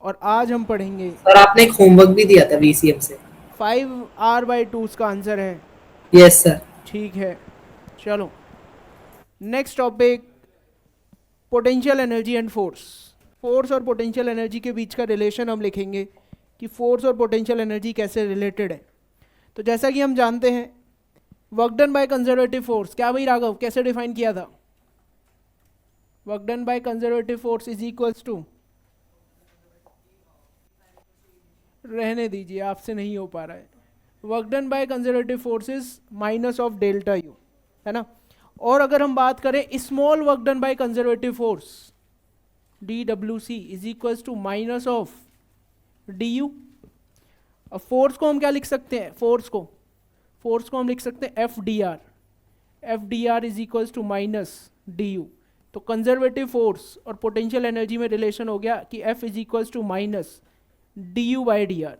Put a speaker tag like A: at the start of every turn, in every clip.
A: और आज हम पढ़ेंगे
B: और आपने एक होमवर्क भी दिया था वीसीएम से।
A: 5r/2 इसका आंसर है।
B: Yes sir.
A: ठीक है, चलो next topic, potential energy and force. Force और पोटेंशियल एनर्जी के बीच का रिलेशन हम लिखेंगे कि फोर्स और पोटेंशियल एनर्जी कैसे रिलेटेड है। तो जैसा कि हम जानते हैं, work done by conservative force, क्या भाई राघव कैसे डिफाइन किया था? Work done by conservative force is equals to, रहने दीजिए आपसे नहीं हो पा रहा है, work done by conservative force is minus of delta U, है ना। और अगर हम बात करें small work done by conservative force, D W C is equals to minus of D U. अब फोर्स को हम क्या लिख सकते हैं? फोर्स को हम लिख सकते हैं F D R. F D R is equals to minus D U. तो कंजर्वेटिव फोर्स और पोटेंशियल एनर्जी में रिलेशन हो गया कि F is equals to minus D you by D R.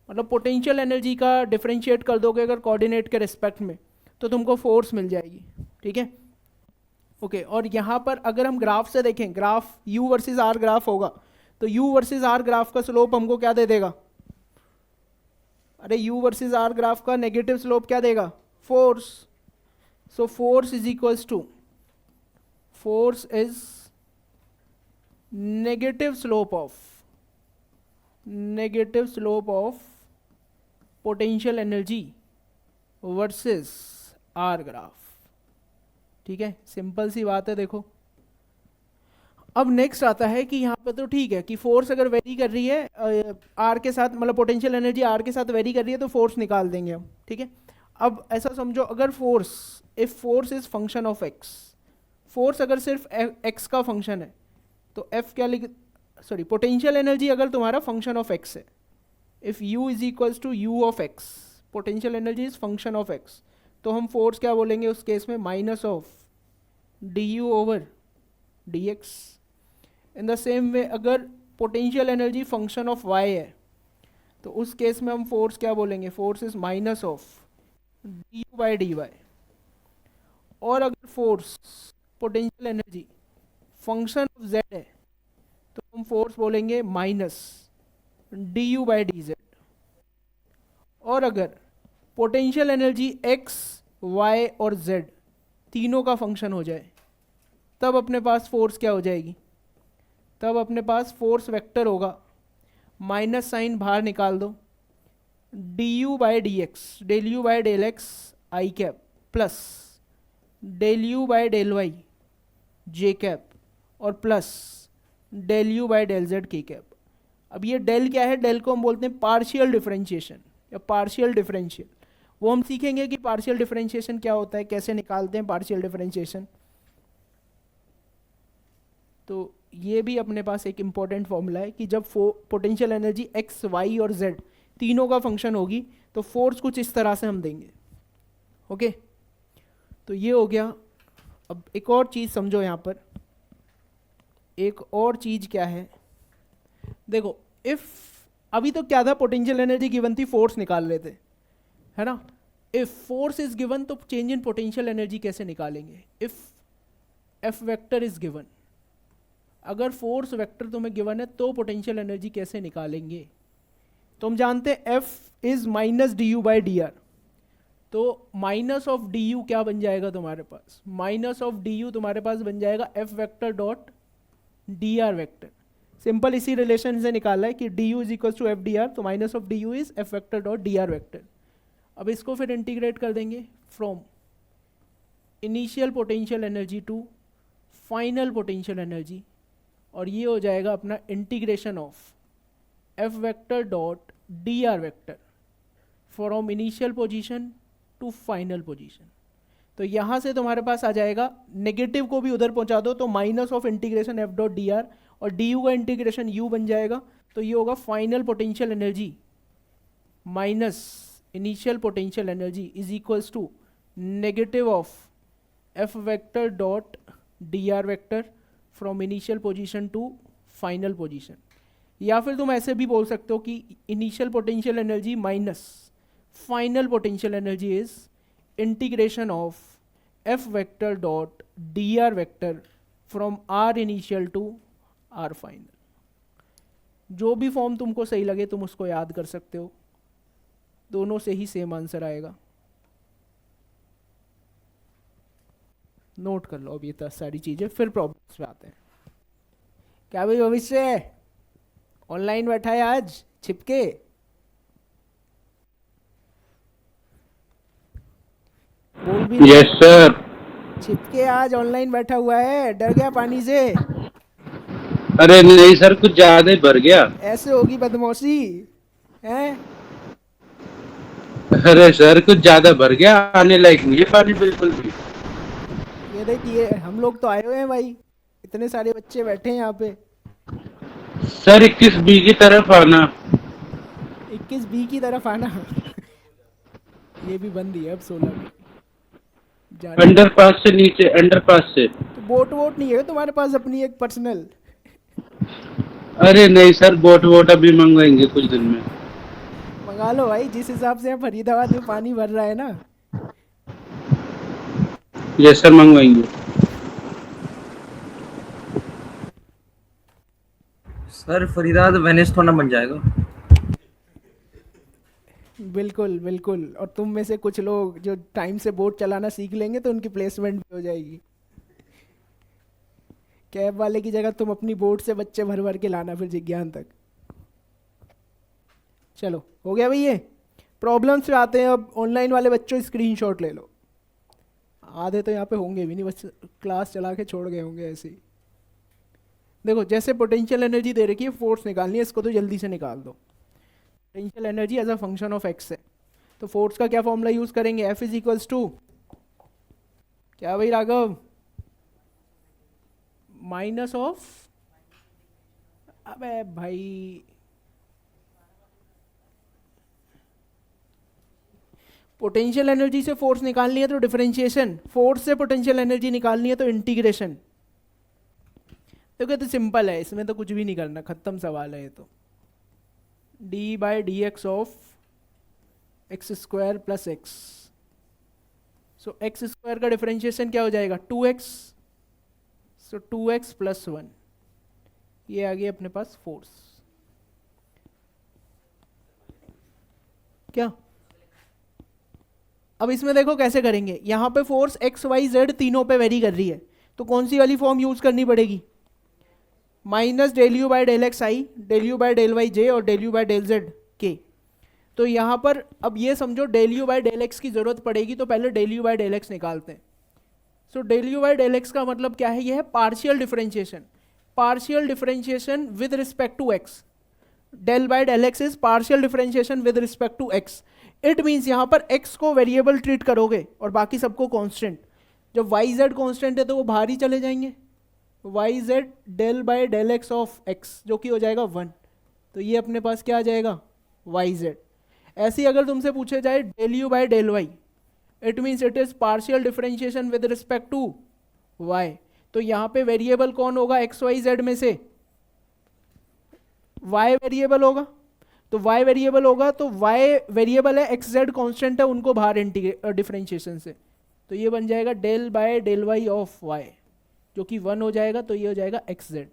A: मतलब पोटेंशियल एनर्जी का डिफरेंशिएट कर दोगे अगर कोऑर्डिनेट के रिस्पेक्ट में, तो तुमको फोर्स मिल जाएगी। ठीक है, ओके। और यहाँ पर अगर हम ग्राफ से देखें, graph U versus R graph होगा, तो यू वर्सेस आर ग्राफ का स्लोप हमको क्या दे देगा? अरे यू वर्सेस आर ग्राफ का नेगेटिव स्लोप क्या देगा? Force. So force is equals to, force is negative slope of, negative slope of potential energy versus R graph. ठीक है, सिंपल सी बात है। देखो अब नेक्स्ट आता है कि यहाँ पे तो ठीक है कि फोर्स अगर वेरी कर रही है आर के साथ, मतलब पोटेंशियल एनर्जी आर के साथ वेरी कर रही है, तो फोर्स निकाल देंगे हम। ठीक है, अब ऐसा समझो, अगर force, if force is function of x, force अगर सिर्फ एक्स का फंक्शन है तो एफ क्या लिख, सॉरी, पोटेंशियल एनर्जी अगर तुम्हारा फंक्शन ऑफ एक्स है, if u is equals to u of x, potential energy is function of x, तो हम फोर्स क्या बोलेंगे उस केस में? Minus of D u over d x. In the same way अगर potential energy function of y है, तो उस केस में हम फोर्स क्या बोलेंगे? Force is minus of D you by d y. और अगर force, potential energy function of Z है, तो हम फोर्स बोलेंगे minus D you by D Z. और अगर पोटेंशियल एनर्जी एक्स, वाई और जेड तीनों का फंक्शन हो जाए, तब अपने पास फोर्स क्या हो जाएगी? तब अपने पास फोर्स वेक्टर होगा, माइनस साइन बाहर निकाल दो, d you by d x, del you by del x I cap, plus del you by del Y J cap, और plus del you by del Z के कैप। अब ये del क्या है? डेल को हम बोलते हैं पार्शियल डिफरेंशिएशन या पार्शियल डिफरेंशियल। वो हम सीखेंगे कि पार्शियल डिफरेंशिएशन क्या होता है, कैसे निकालते हैं पार्शियल डिफरेंशिएशन। तो ये भी अपने पास एक इंपॉर्टेंट फॉर्मूला है कि जब पोटेंशियल एनर्जी एक्स, वाई और जेड तीनों का फंक्शन होगी, तो फोर्स कुछ इस तरह से हम देंगे। ओके, तो ये हो गया। अब एक और चीज़ समझो यहाँ पर, एक और चीज़ क्या है, देखो इफ, अभी तो क्या था, पोटेंशियल एनर्जी गिवन थी, फोर्स निकाल रहे थे, है ना। इफ फोर्स इज गिवन तो चेंज इन पोटेंशियल एनर्जी कैसे निकालेंगे? If F vector is given, अगर फोर्स वेक्टर तुम्हें गिवन है तो पोटेंशियल एनर्जी कैसे निकालेंगे? तो हम जानते हैं f is minus D you by D r, तो माइनस ऑफ डी यू क्या बन जाएगा तुम्हारे पास? माइनस ऑफ डी यू तुम्हारे पास बन जाएगा f vector dot D R vector. Simple इसी रिलेशन से निकाला है कि d u is equal to f D r, तो minus of D u is f vector dot D R vector. अब इसको फिर इंटीग्रेट कर देंगे from initial potential energy to final potential energy, और ये हो जाएगा अपना integration of F vector dot D R vector from initial position to final position. तो यहाँ से तुम्हारे पास आ जाएगा, नेगेटिव को भी उधर पहुँचा दो तो minus of integration F dot D R, और डी यू का इंटीग्रेशन यू बन जाएगा, तो ये होगा final potential energy minus initial potential energy is equals to negative of F vector dot D R vector from initial position to final position. या फिर तुम ऐसे भी बोल सकते हो कि initial potential energy minus final potential energy is integration of F vector dot D R vector from R initial to R final. जो भी फॉर्म तुमको सही लगे तुम उसको याद कर सकते हो, दोनों से ही सेम आंसर आएगा। नोट कर लो अब ये सारी चीज़ें, फिर प्रॉब्लम्स पे आते हैं। क्या भाई भविष्य ऑनलाइन बैठा है आज छिपके? बोल भी नहीं
C: यस
A: रहा।
C: सर।
A: छिपके आज ऑनलाइन बैठा हुआ है, डर गया पानी से?
C: अरे नहीं सर, कुछ ज्यादा ही भर गया।
A: ऐसे होगी बदमाशी हैं?
C: अरे सर, कुछ ज्यादा भर गया, आने लायक नहीं है पानी बिल्कुल भी।
A: ये देखिए हम लोग तो आए हुए हैं भाई, इतने सारे बच्चे बैठे हैं यहाँ पे।
C: सर 21 बी की तरफ आना।
A: 21 बी की तरफ आना। ये भी बंद ही है अब 16 बी जाने दो।
C: अंडरपास से नीचे, अंडरपास से।
A: तो बोट वोट नहीं है तुम्हारे पास अपनी एक पर्सनल?
C: अरे नहीं सर, बोट वोट अभी मंगवाएंगे कुछ दिन में।
A: मंगा लो भाई, जिस हिसाब से यहाँ फरीदाबाद में पानी भर रहा है ना।
C: यस सर, मंगवाएंगे।
D: सर फरीदाबाद वेनिस थोड़ा बन जाएगा।
A: बिल्कुल बिल्कुल, और तुम में से कुछ लोग जो टाइम से बोट चलाना सीख लेंगे तो उनकी प्लेसमेंट भी हो जाएगी। कैब वाले की जगह तुम अपनी बोट से बच्चे भर भर के लाना फिर जिज्ञान तक। चलो हो गया भाई ये। प्रॉब्लम्स पे आते हैं अब। ऑनलाइन वाले बच्चों स्क्रीनशॉट ले लो। आधे तो यहाँ पे होंगे भी नहीं, बस क्लास चला के छोड़ गए होंगे ऐसे ही। देखो जैसे पोटेंशियल एनर्जी दे रखी है, फोर्स निकालनी है, इसको तो जल्दी से निकाल दो। Potential energy as a function of x है, तो फोर्स का क्या फॉर्मूला यूज करेंगे? एफ इज इक्वल्स टू क्या भाई राघव? माइनस ऑफ, अबे भाई पोटेंशियल एनर्जी से फोर्स निकालनी है तो डिफरेंशिएशन, फोर्स से पोटेंशियल एनर्जी निकालनी है तो इंटीग्रेशन। देखो तो सिंपल है, इसमें तो कुछ भी नहीं करना, खत्म सवाल है ये तो। D by d x of x square plus x. So x square का डिफरेंशिएशन क्या हो जाएगा? 2x। सो 2x प्लस 1, ये आ गया अपने पास फोर्स। क्या अब इसमें देखो कैसे करेंगे। यहाँ पे फोर्स एक्स वाई जेड तीनों पे वेरी कर रही है, तो कौन सी वाली फॉर्म यूज करनी पड़ेगी? Minus del you by del x i, del you by del Y j और del you by del Z k. तो यहाँ पर अब ये समझो del you by del x की जरूरत पड़ेगी, तो पहले del you by del x निकालते हैं। So del you by del x का मतलब क्या है? ये है partial differentiation. Partial differentiation with respect to x. Del by del x is partial differentiation with respect to X. It means यहाँ पर x को वेरिएबल ट्रीट करोगे और बाकी सबको कांस्टेंट। जब वाई जेड कॉन्स्टेंट है तो वो बाहर ही चले जाएंगे। Y Z del by del x of X जो कि हो जाएगा 1, तो ये अपने पास क्या आ जाएगा? Y Z. ऐसे ही अगर तुमसे पूछे जाए del you by del Y, it means it is partial differentiation with respect to Y. तो यहाँ पे वेरिएबल कौन होगा एक्स वाई जेड में से? वाई वेरिएबल होगा। तो y वेरिएबल होगा तो y वेरिएबल है, एक्स जेड कॉन्स्टेंट है, उनको बाहर डिफरेंशिएशन से, तो ये बन जाएगा del by del Y of y जो कि 1 हो जाएगा, तो ये हो जाएगा एक्स जेड।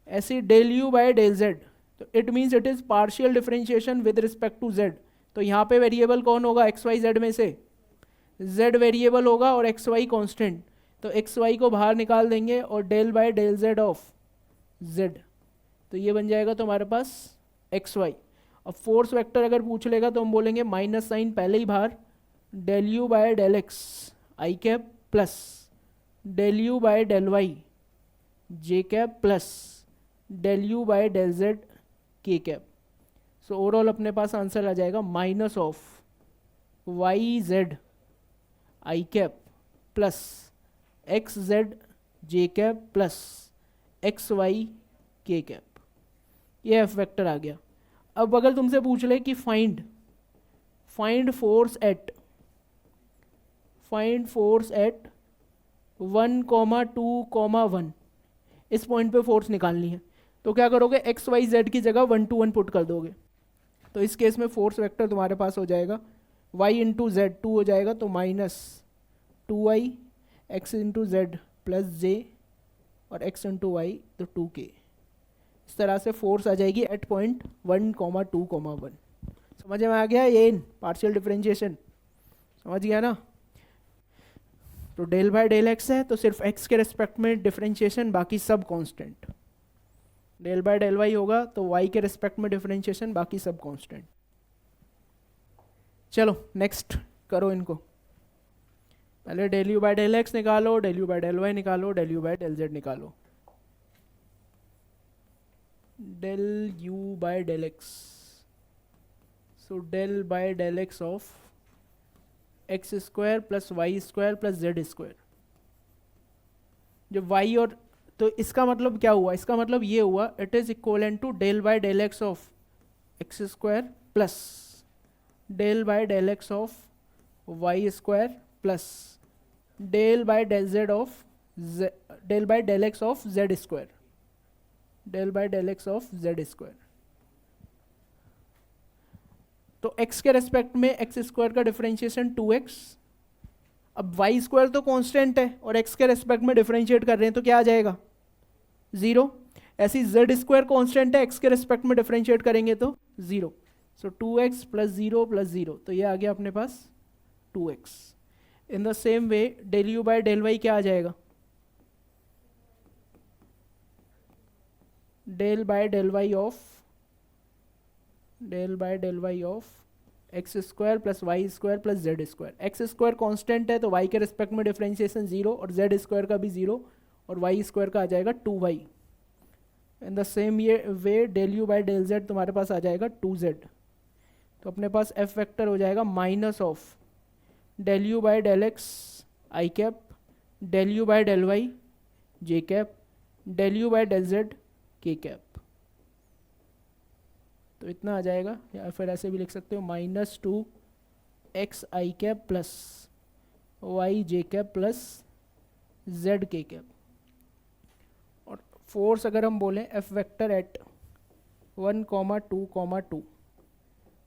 A: ऐसे del you by del z, तो it means it is partial differentiation with respect to z। तो यहाँ पे वेरिएबल कौन होगा एक्स वाई जेड में से? z वेरिएबल होगा और एक्स वाई कॉन्स्टेंट, तो एक्स वाई को बाहर निकाल देंगे और del by del Z of z, तो ये बन जाएगा तुम्हारे पास एक्स वाई। अब फोर्स वेक्टर अगर पूछ लेगा तो हम बोलेंगे माइनस साइन पहले ही बाहर, del you by del x I cap plus del you by del Y J cap plus del you by del Z के कैप। सो ओवरऑल अपने पास आंसर आ जाएगा minus of Y Z I cap plus X Z J cap plus X Y K cap. ये F vector आ गया। अब अगर तुमसे पूछ ले कि फाइंड फोर्स एट 1,2,1, इस पॉइंट पे फोर्स निकालनी है, तो क्या करोगे? एक्स वाई जेड की जगह 1 to 1 पुट कर दोगे। तो इस केस में फोर्स वेक्टर तुम्हारे पास हो जाएगा वाई इंटू जेड 2 हो जाएगा, तो minus 2i x into z plus j और एक्स इंटू वाई तो 2k। इस तरह से फोर्स आ जाएगी एट पॉइंट 1,2,1। समझ में आ गया ये पार्शियल डिफरेंशिएशन? समझ गया ना? तो डेल बाय डेल एक्स है तो सिर्फ एक्स के रिस्पेक्ट में डिफरेंशिएशन, बाकी सब constant. Del by del Y होगा तो वाई के रिस्पेक्ट में डिफरेंशिएशन, बाकी सब कांस्टेंट। चलो नेक्स्ट करो इनको। पहले del you by del x निकालो, del you by del y निकालो, del you by del z निकालो। Del you by del x, so del by del x of x square plus Y square plus Z square. जब y और, तो इसका मतलब क्या हुआ? इसका मतलब ये हुआ it is equivalent to del by del x of x square plus del by del x of Y square plus del by del Z of del by del x of Z square, del by del x of Z square. तो x के respect में X square का differentiation 2x। अब Y square तो constant है और x के respect में डिफरेंशिएट कर रहे हैं तो क्या आ जाएगा? 0। ऐसी जेड स्क्वायर कांस्टेंट है, x के रेस्पेक्ट में डिफरेंशिएट करेंगे तो 0। सो 2x प्लस 0 प्लस 0, तो ये आ गया अपने पास 2x। In the same way del you by del Y क्या आ जाएगा? Del by del Y of x square plus Y square plus Z square. X square constant है तो वाई के रिस्पेक्ट में डिफरेंशिएशन 0 और जेड स्क्वायर का भी 0 और वाई स्क्वायर का आ जाएगा 2y। इन द सेम ये way del you by del z तुम्हारे पास आ जाएगा 2z। तो अपने पास f वेक्टर हो जाएगा minus of del you by del x I cap, del you by del Y J cap, del you by del Z के cap. तो इतना आ जाएगा, या फिर ऐसे भी लिख सकते हो -2 एक्स आई कैप प्लस वाई जे कैप प्लस जेड के कैप। और फोर्स अगर हम बोलें एफ वेक्टर एट 1,2,2,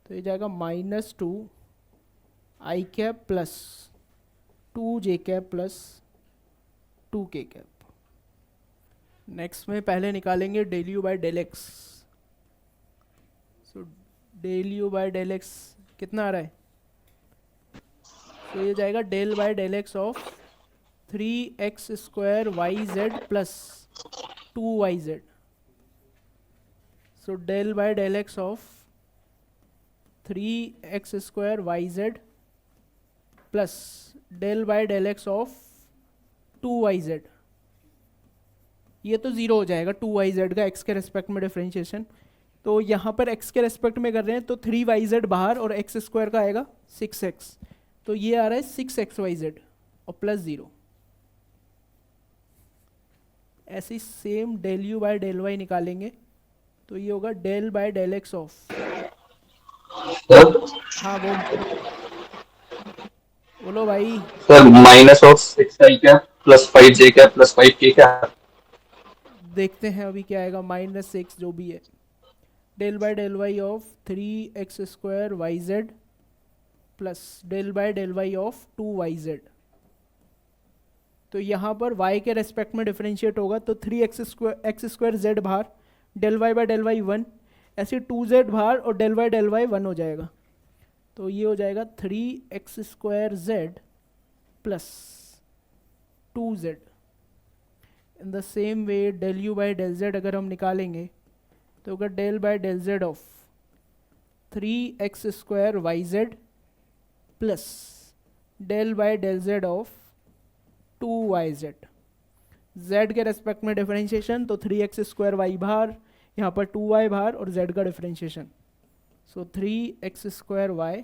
A: तो ये जाएगा -2 I cap plus 2 J cap plus 2 K cap. Next में पहले निकालेंगे del you by del x. So del you by del X कितना आ रहा है? तो ये जाएगा del by del x of 3x square Y Z plus 2yz। So del by del x of 3x square Y Z plus del by del x of 2yz। ये तो 0 हो जाएगा 2yz का x के रेस्पेक्ट में differentiation. तो यहाँ पर x के रेस्पेक्ट में कर रहे हैं तो 3yz बाहर और x स्क्वायर का आएगा 6x। तो ये आ रहा है 6xyz और प्लस 0। ऐसी same del you by del Y निकालेंगे तो ये होगा del by del x of, हाँ बोलो भाई।
E: Sir minus of 6i cap plus 5j cap plus 5k cap.
A: देखते हैं अभी क्या आएगा, -6 जो भी है। Del by del Y of 3x square Y Z plus del by del Y of 2yz। तो यहाँ पर y के रेस्पेक्ट में डिफरेंशिएट होगा तो 3x स्क्वायर z बाहर, del y by del Y 1, ऐसे 2z बाहर और डेल y डेल वाई 1 हो जाएगा। तो ये हो जाएगा 3x square z plus 2z। In the same way del you by del z अगर हम निकालेंगे तो होगा del by del z of 3x square Y Z plus del by del z of 2yz। z के respect में differentiation तो 3x square Y बाहर, यहाँ पर 2y बाहर और z का differentiation. So 3x square Y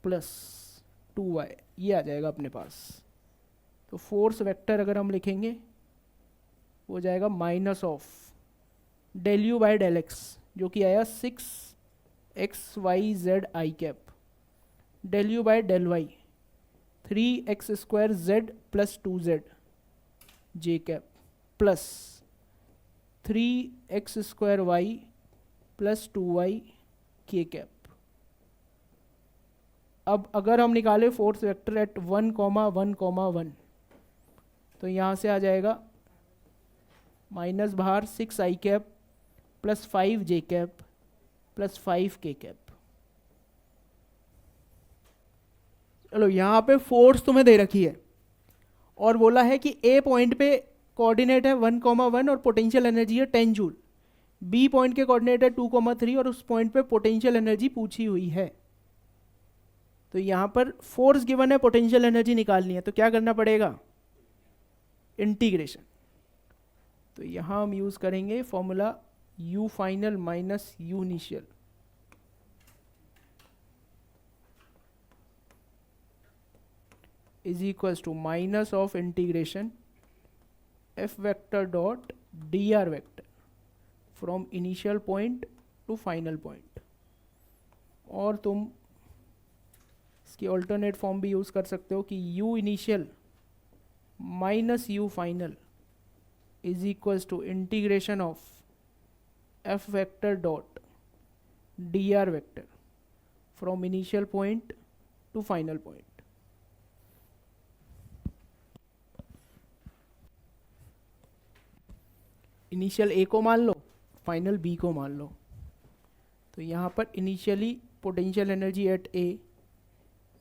A: plus 2y ये आ जाएगा अपने पास। तो फोर्स वेक्टर अगर हम लिखेंगे वो जाएगा minus of del you by del X जो कि आया 6xyz I cap, del you by del Y 3x square z plus 2z J cap plus 3x square Y plus 2y K cap. अब अगर हम निकाले फोर्स वेक्टर एट 1,1,1 तो यहाँ से आ जाएगा माइनस बाहर 6i plus 5j plus 5k। चलो यहाँ पे फोर्स तुम्हें दे रखी है और बोला है कि ए पॉइंट पे कोऑर्डिनेट है 1,1 और पोटेंशियल एनर्जी है 10 जूल, बी पॉइंट के कोऑर्डिनेट है 2,3 और उस पॉइंट पे पोटेंशियल एनर्जी पूछी हुई है। तो यहाँ पर फोर्स गिवन है, पोटेंशियल एनर्जी निकालनी है, तो क्या करना पड़ेगा? इंटीग्रेशन। तो यहाँ हम यूज़ करेंगे formula u final minus u initial. Is equals to minus of integration f vector dot dr vector from initial point to final point. और तुम इसकी ऑल्टरनेट फॉर्म भी यूज़ कर सकते हो कि u initial minus u final is equals to integration of f vector dot dr vector from initial point to final point. Initial A को मान लो, फाइनल बी को मान लो। तो यहाँ पर initially potential energy at A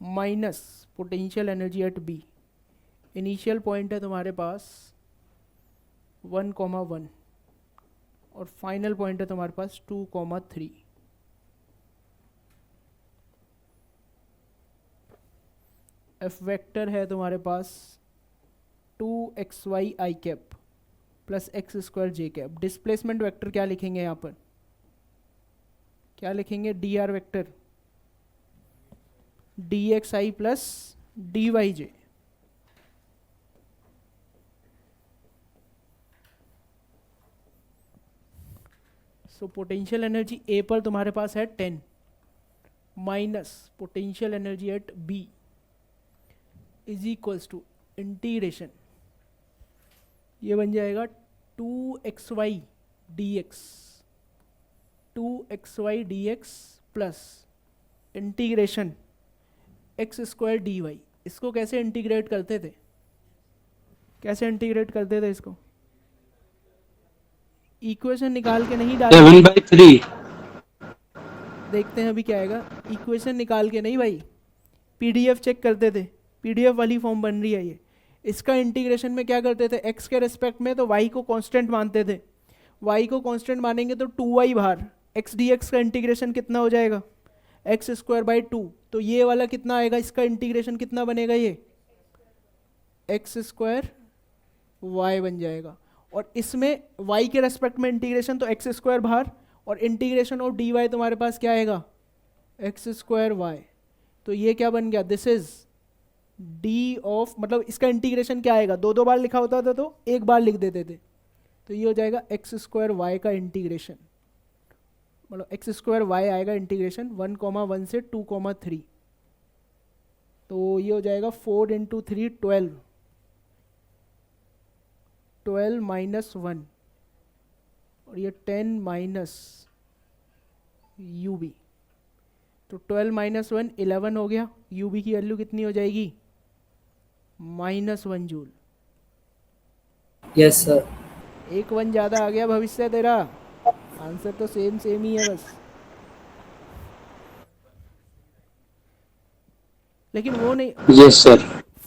A: minus potential energy at B. Initial point है तुम्हारे पास 1,1 और फाइनल पॉइंट है तुम्हारे पास 2,3। एफ वेक्टर है तुम्हारे पास 2xy plus x²j। Displacement vector क्या लिखेंगे यहाँ पर? क्या लिखेंगे? dr vector dxi plus dyj। So potential energy A पर तुम्हारे पास है 10 minus potential energy at B is equals to integration, ये बन जाएगा 2xy dx plus integration x² dy। इसको कैसे इंटीग्रेट करते थे? कैसे इंटीग्रेट करते थे इसको? इक्वेशन निकाल के नहीं डाल,
C: 7/3।
A: देखते हैं अभी क्या आएगा। इक्वेशन निकाल के नहीं भाई, पीडीएफ चेक करते थे, पीडीएफ वाली फॉर्म बन रही है ये। इसका इंटीग्रेशन में क्या करते थे? x के रेस्पेक्ट में तो y को कांस्टेंट मानते थे, y को कांस्टेंट मानेंगे तो 2y बाहर, x dx का इंटीग्रेशन कितना हो जाएगा? x²/2। तो ये वाला कितना आएगा? इसका इंटीग्रेशन कितना बनेगा? ये x² y बन जाएगा। और इसमें y के रेस्पेक्ट में इंटीग्रेशन तो x² बाहर, और इंटीग्रेशन ऑफ dy तुम्हारे पास क्या आएगा? x² y। तो ये क्या बन गया? दिस इज डी ऑफ, मतलब इसका इंटीग्रेशन क्या आएगा? दो बार लिखा होता था तो एक बार लिख देते थे, तो ये हो जाएगा x² y का इंटीग्रेशन, मतलब x² y आएगा इंटीग्रेशन 1,1 से 2,3। तो ये हो जाएगा 4 × 3 12 माइनस 1 और ये 10 माइनस ub। तो 12 माइनस 1 11 हो गया। ub की वैल्यू कितनी हो जाएगी? -1 जूल।
B: Yes sir.
A: एक 1 ज़्यादा आ गया भविष्य तेरा। आंसर तो सेम ही है बस, लेकिन वो नहीं।
C: Yes sir.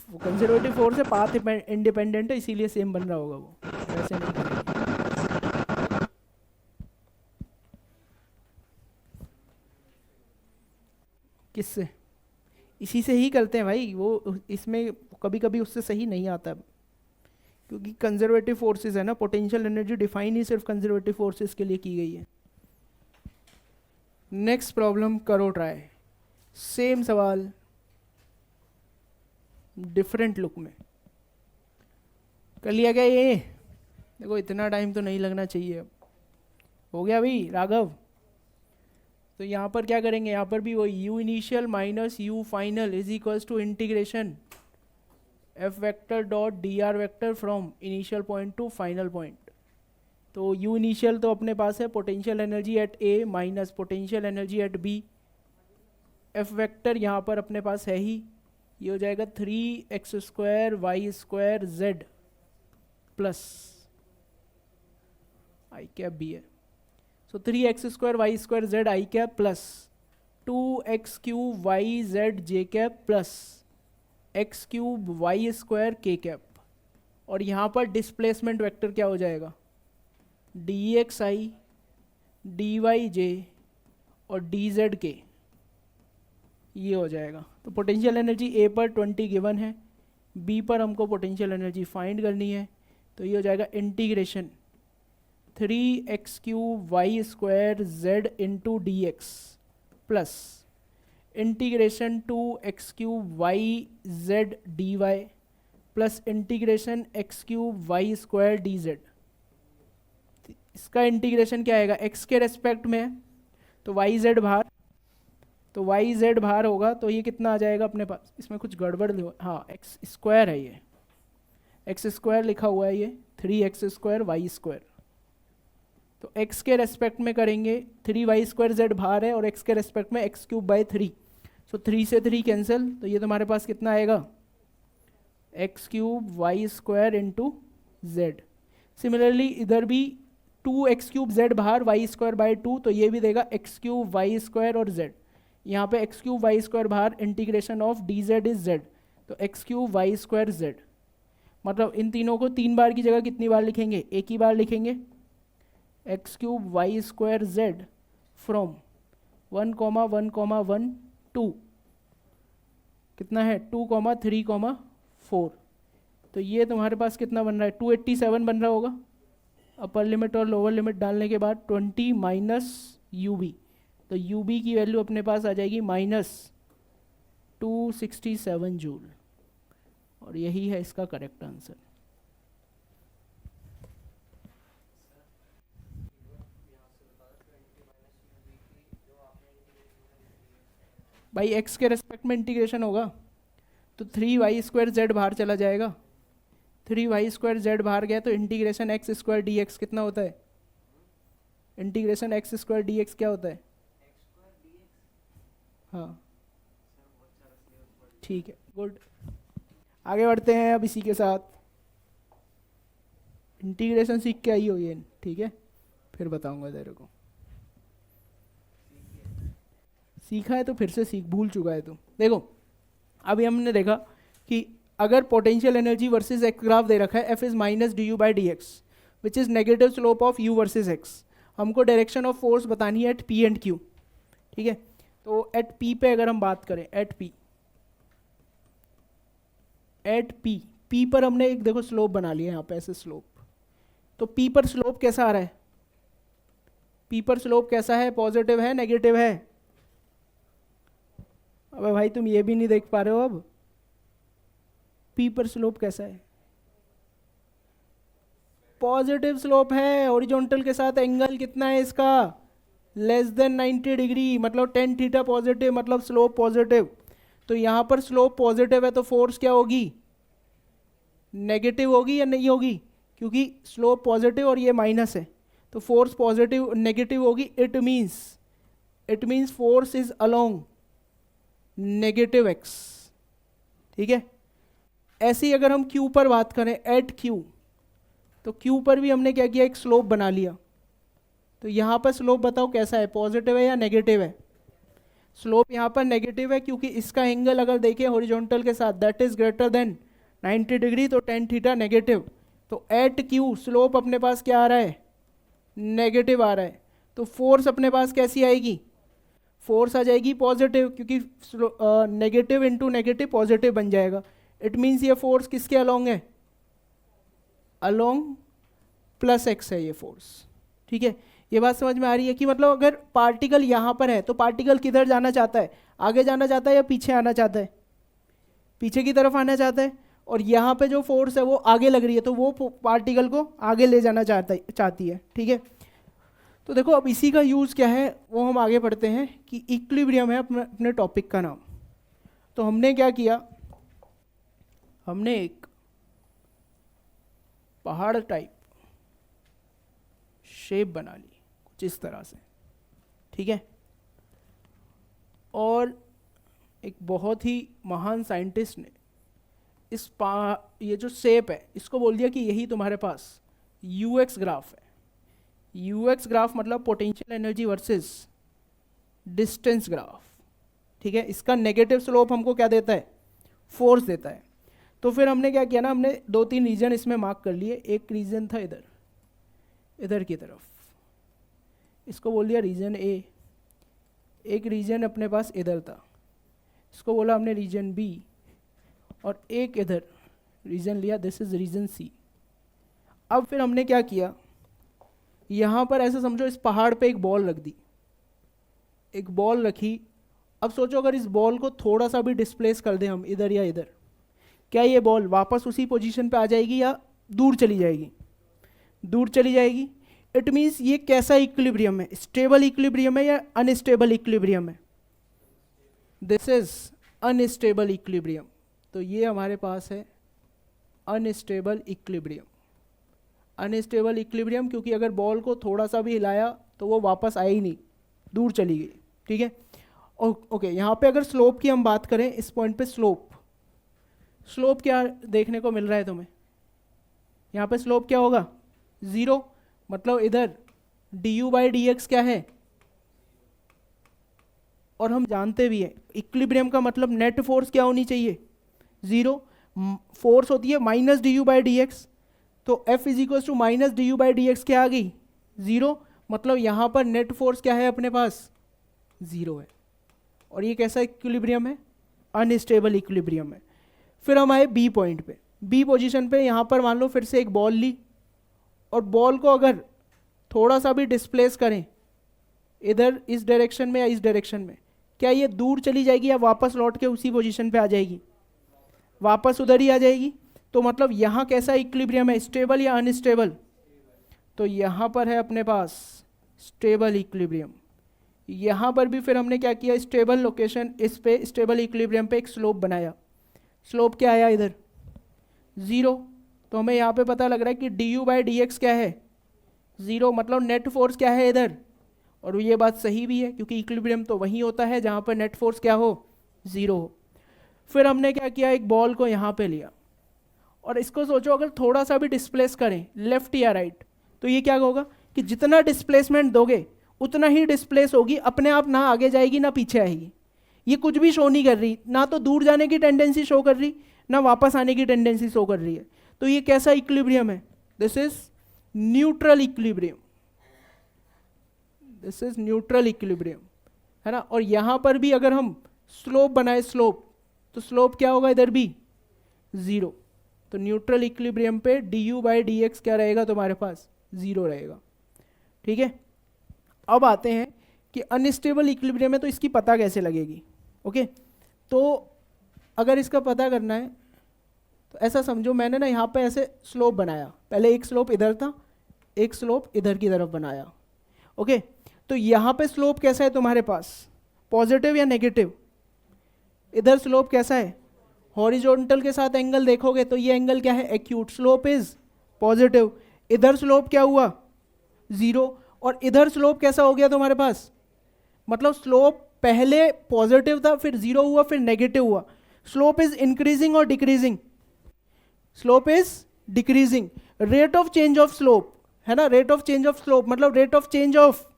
A: वो कंजर्वेटिव फोर्स है, पाथ इंडिपेंडेंट है, इसीलिए सेम बन रहा होगा, वो वैसे नहीं करेंगे। किससे? इसी से ही करते हैं भाई। वो इसमें कभी कभी उससे सही नहीं आता, क्योंकि कंजर्वेटिव फोर्सेस है ना। पोटेंशियल एनर्जी डिफाइन ही सिर्फ कंजर्वेटिव फोर्सेस के लिए की गई है। नेक्स्ट प्रॉब्लम करो ट्राई। सेम सवाल डिफरेंट लुक में कर लिया गया। ये देखो, इतना टाइम तो नहीं लगना चाहिए। अब हो गया भाई राघव। तो यहाँ पर क्या करेंगे? यहाँ पर भी वही u initial minus u final is equals to integration f vector dot dr vector from initial point to final point. तो u इनिशियल तो अपने पास है potential energy at a minus potential energy at b। f vector यहाँ पर अपने पास है ही, ये हो जाएगा 3x² y² z प्लस आई कैप भी है। So 3x² Y square Z I cap plus 2x³ Y Z J cap plus x³ Y square K cap. और यहाँ पर डिस्प्लेसमेंट वेक्टर क्या हो जाएगा, dxi dyj और dzk, ये हो जाएगा। तो पोटेंशियल एनर्जी ए पर 20 गिवन है, बी पर हमको पोटेंशियल एनर्जी फाइंड करनी है। तो ये हो जाएगा integration 3x³ Y square Z into D X plus integration 2x³ Y Z D Y plus integration x³ Y square D Z. इसका इंटीग्रेशन क्या आएगा, x के रेस्पेक्ट में है तो वाई जेड बाहर, तो वाई जेड बाहर होगा तो ये कितना आ जाएगा अपने पास, इसमें कुछ गड़बड़ हाँ एक्स स्क्वायर है, ये एक्स स्क्वायर लिखा हुआ है, ये 3x² वाई स्क्वायर। तो x के रेस्पेक्ट में करेंगे 3y² z बाहर है और x के रेस्पेक्ट में x³/3। सो 3 से 3 कैंसिल, तो ये तुम्हारे पास कितना आएगा x³ Y square into Z. Similarly इधर भी 2x³ z बाहर y²/2, तो ये भी देगा x³ वाई स्क्वायर और z। यहाँ पे x³ वाई स्क्वायर बाहर, integration of dz is z, तो x³ वाई स्क्वायर z। मतलब इन तीनों को 3 बार की जगह कितनी बार लिखेंगे, एक ही बार लिखेंगे, x³ Y square z from 1,1,1 2 कितना है 2,3,4। तो ये तुम्हारे पास कितना बन रहा है 287 बन रहा होगा अपर लिमिट और लोअर लिमिट डालने के बाद 20 माइनस UB। तो UB की वैल्यू अपने पास आ जाएगी -267 जूल, और यही है इसका करेक्ट आंसर। भाई x के रेस्पेक्ट में इंटीग्रेशन होगा तो 3y² z बाहर चला जाएगा, 3y² z बाहर गया तो इंटीग्रेशन x² dx कितना होता है, इंटीग्रेशन x² dx क्या होता है, हाँ ठीक है गुड। आगे बढ़ते हैं अब इसी के साथ, इंटीग्रेशन सीख के आई हो ये, ठीक है फिर बताऊंगा तेरे को, सीखा है तो फिर से सीख, भूल चुका है तू। देखो अभी हमने देखा कि अगर potential energy versus x graph दे रखा है, f is -du/dx which is negative slope of u versus x, हमको डायरेक्शन ऑफ फोर्स बतानी है एट p एंड q, ठीक है। तो एट p पे अगर हम बात करें, एट p पर हमने एक देखो स्लोप बना लिया यहाँ पे ऐसे स्लोप, तो p पर स्लोप कैसा आ रहा है, p पर स्लोप कैसा है, पॉजिटिव है नेगेटिव है, अबे भाई तुम ये भी नहीं देख पा रहे हो, अब p पर स्लोप कैसा है, पॉजिटिव स्लोप है, हॉरिजॉन्टल के साथ एंगल कितना है इसका <90 डिग्री, मतलब tan थीटा पॉजिटिव, मतलब स्लोप पॉजिटिव। तो यहाँ पर स्लोप पॉजिटिव है तो फोर्स क्या होगी, नेगेटिव होगी या नहीं होगी, क्योंकि स्लोप पॉजिटिव और ये माइनस है तो फोर्स पॉजिटिव नेगेटिव होगी। It means force is along negative x, ठीक है। ऐसे ही अगर हम q पर बात करें, एट q, तो q पर भी हमने क्या किया, एक स्लोप बना लिया। तो यहाँ पर स्लोप बताओ कैसा है, पॉजिटिव है या नेगेटिव है, स्लोप यहाँ पर नेगेटिव है क्योंकि इसका एंगल अगर देखें हॉरिजॉन्टल के साथ that is greater then 90 degree, तो tan थीटा नेगेटिव। तो एट q स्लोप अपने पास क्या आ रहा है, नेगेटिव आ रहा है, तो फोर्स अपने पास कैसी आएगी, फोर्स आ जाएगी पॉजिटिव, क्योंकि नेगेटिव इंटू नेगेटिव पॉजिटिव बन जाएगा। इट मीन्स ये फोर्स किसके अलोंग है, अलोंग +x है ये फोर्स, ठीक है। ये बात समझ में आ रही है कि मतलब अगर पार्टिकल यहाँ पर है तो पार्टिकल किधर जाना चाहता है, आगे जाना चाहता है या पीछे आना चाहता है, पीछे की तरफ आना चाहता है, और यहाँ पे जो फोर्स है वो आगे लग रही है तो वो पार्टिकल को आगे ले जाना चाहती है, ठीक है। तो देखो अब इसी का यूज़ क्या है वो हम आगे पढ़ते हैं कि इक्विलिब्रियम है अपने टॉपिक का नाम। तो हमने क्या किया, हमने एक पहाड़ टाइप शेप बना ली कुछ इस तरह से, ठीक है। और एक बहुत ही महान साइंटिस्ट ने ये जो शेप है इसको बोल दिया कि यही तुम्हारे पास यूएक्स ग्राफ है, यूएक्स ग्राफ मतलब potential energy versus distance graph, ठीक है। इसका नेगेटिव स्लोप हमको क्या देता है, फोर्स देता है। तो फिर हमने क्या किया ना, हमने 2-3 रीजन इसमें मार्क कर लिए। एक रीजन था इधर, इधर की तरफ, इसको बोल दिया रीजन ए। एक रीजन अपने पास इधर था, इसको बोला हमने रीजन बी। और एक इधर रीजन लिया, दिस इज रीजन सी। अब फिर हमने क्या किया, यहाँ पर ऐसे समझो इस पहाड़ पे एक बॉल रख दी, एक बॉल रखी। अब सोचो अगर इस बॉल को थोड़ा सा भी डिस्प्लेस कर दें हम इधर या इधर, क्या ये बॉल वापस उसी पोजीशन पे आ जाएगी या दूर चली जाएगी? दूर चली जाएगी। इट मीन्स ये कैसा इक्विलिब्रियम है, स्टेबल इक्विलिब्रियम है या अनस्टेबल इक्विलिब्रियम है? This is unstable equilibrium. तो ये हमारे पास है अनस्टेबल इक्विलिब्रियम। अनस्टेबल इक्विलिब्रियम क्योंकि अगर बॉल को थोड़ा सा भी हिलाया तो वो वापस आई नहीं, दूर चली गई, ठीक है। ओके, यहाँ पे अगर स्लोप की हम बात करें, इस पॉइंट पे स्लोप क्या देखने को मिल रहा है तुम्हें? यहाँ पे स्लोप क्या होगा, 0। मतलब इधर du/dx क्या है, और हम जानते भी हैं इक्विलिब्रियम का मतलब नेट फोर्स क्या होनी चाहिए, 0। फोर्स होती है -du/dx, तो F = -du/dx क्या आ गई, 0। मतलब यहाँ पर नेट फोर्स क्या है अपने पास, 0 है। और ये कैसा इक्विलिब्रियम है, अनस्टेबल इक्विलिब्रियम है। फिर हम आए बी पॉइंट पे, बी पोजीशन पे। यहाँ पर मान लो फिर से एक बॉल ली, और बॉल को अगर थोड़ा सा भी डिस्प्लेस करें इधर इस डायरेक्शन में या इस डायरेक्शन में, क्या ये दूर चली जाएगी या वापस लौट के उसी पोजीशन पे आ जाएगी? वापस उधर ही आ जाएगी। तो मतलब यहाँ कैसा इक्विलिब्रियम है, स्टेबल या अनस्टेबल? तो यहाँ पर है अपने पास स्टेबल इक्विलिब्रियम। यहाँ पर भी फिर हमने क्या किया, स्टेबल लोकेशन, इस पे स्टेबल इक्विलिब्रियम पे एक स्लोप बनाया। स्लोप क्या आया इधर, 0। तो हमें यहाँ पे पता लग रहा है कि du/dx क्या है, 0। मतलब नेट फोर्स क्या है इधर, और ये बात सही भी है क्योंकि इक्विलिब्रियम तो वहीं होता है जहाँ पर नेट फोर्स क्या हो, 0 हो। फिर हमने क्या किया, एक बॉल को यहाँ पे लिया, और इसको सोचो अगर थोड़ा सा भी डिस्प्लेस करें लेफ्ट या राइट, तो ये क्या होगा कि जितना डिस्प्लेसमेंट दोगे उतना ही डिस्प्लेस होगी, अपने आप ना आगे जाएगी ना पीछे आएगी। ये कुछ भी शो नहीं कर रही, ना तो दूर जाने की टेंडेंसी शो कर रही, ना वापस आने की टेंडेंसी शो कर रही है। तो ये कैसा इक्विलिब्रियम है, this is neutral equilibrium, this is neutral equilibrium, है ना। और यहाँ पर भी अगर हम स्लोप बनाए, स्लोप, तो स्लोप क्या होगा इधर भी, 0। तो न्यूट्रल इक्विलिब्रियम पे du/dx क्या रहेगा तुम्हारे पास, 0 रहेगा, ठीक है। अब आते हैं कि अनस्टेबल इक्विलिब्रियम है तो इसकी पता कैसे लगेगी। ओके, तो अगर इसका पता करना है तो ऐसा समझो, मैंने ना यहाँ पे ऐसे स्लोप बनाया, पहले एक स्लोप इधर था, एक स्लोप इधर की तरफ बनाया। ओके, तो यहाँ पे स्लोप कैसा है तुम्हारे पास, पॉजिटिव या नेगेटिव? इधर स्लोप कैसा है, हॉरिजॉन्टल के साथ एंगल देखोगे तो ये एंगल क्या है, एक्यूट, स्लोप इज पॉजिटिव। इधर स्लोप क्या हुआ, 0। और इधर स्लोप कैसा हो गया तुम्हारे पास, मतलब स्लोप पहले पॉजिटिव था, फिर 0 हुआ, फिर नेगेटिव हुआ। स्लोप इज इंक्रीजिंग और decreasing, slope is decreasing. Rate of change of slope है ना, rate of change of slope मतलब rate of change of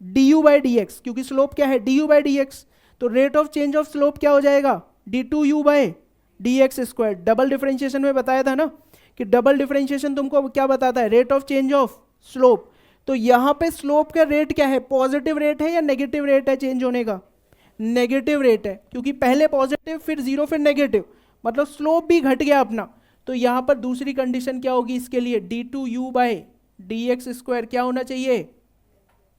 A: du/dx, क्योंकि स्लोप क्या है, du/dx। तो rate of change of slope क्या हो जाएगा, d2u/dx²। डबल डिफरेंशिएशन में बताया था ना कि डबल डिफरेंशिएशन तुमको क्या बताता है, rate of change of slope. तो यहाँ पे स्लोप का रेट क्या है, पॉजिटिव रेट है या नेगेटिव रेट है चेंज होने का, नेगेटिव रेट है, क्योंकि पहले पॉजिटिव फिर 0 फिर नेगेटिव, मतलब स्लोप भी घट गया अपना। तो यहाँ पर दूसरी कंडीशन क्या होगी इसके लिए, d2u/dx² क्या होना चाहिए,